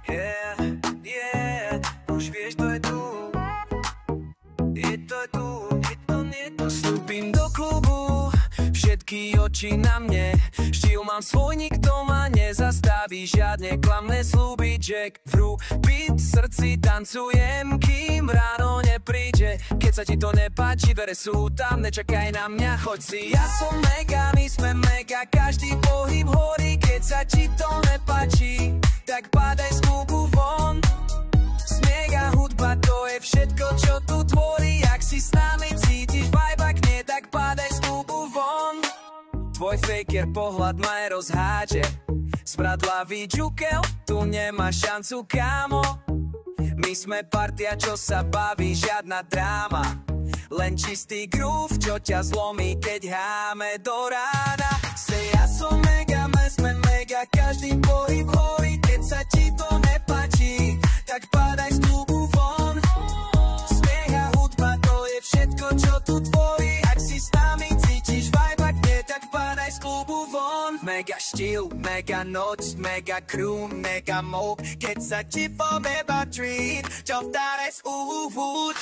Yeah, yeah, už vieš, to je tu. Je to tu, je to. Vstúpim do klubu, všetky oči na mne. Štýl mám svoj, nikto ma nezastaví. Žiadne klamné sľuby, Jack Fru beat, v srdci tancujem, kým ráno nepríde. Keď sa ti to nepáči, dvere sú tam, nečakaj na mňa, choď si. Ja som mega, my sme mega, každý pohyb horí. Keď sa ti to nepáči, tak padaj z klubu von. Smiech a hudba, to je všetko, čo tu tvorí. Ak si s nami cítiš vibe, ak nie, tak padaj z klubu von. Tvoj faker pohľad ma rozhádže, smradlavý džukel, tu nemá šancu, kámo. My sme partia, čo sa baví, žiadna dráma. Len čistý groove, čo ťa zlomí, keď háme do rána. Say, ja som mega, my sme mega, každý pohyb horí. Keď sa ti to nepáči, tak padaj z klubu von. Smiech a hudba, to je všetko, čo tu tvorí. Ak si s nami cítiš vibe, ak nie, tak padaj z klubu von. Mega štýl, mega noc, mega crew, mega mob. Keď sa ti pomeba treat, čo vtáre z úvod.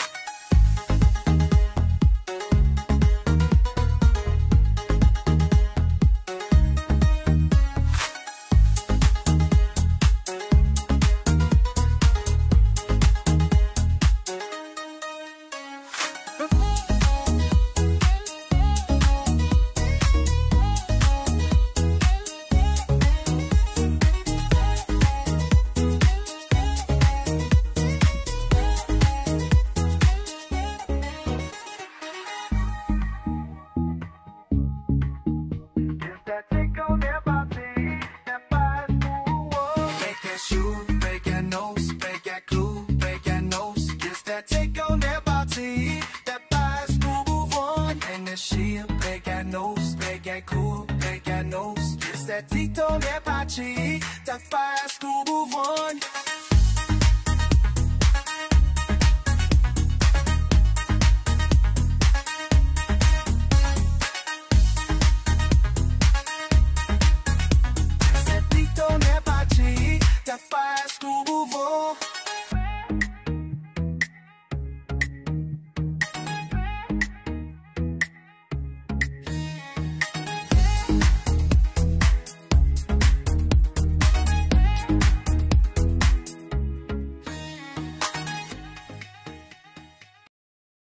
That TikTok nepáči, tak fast klubu von.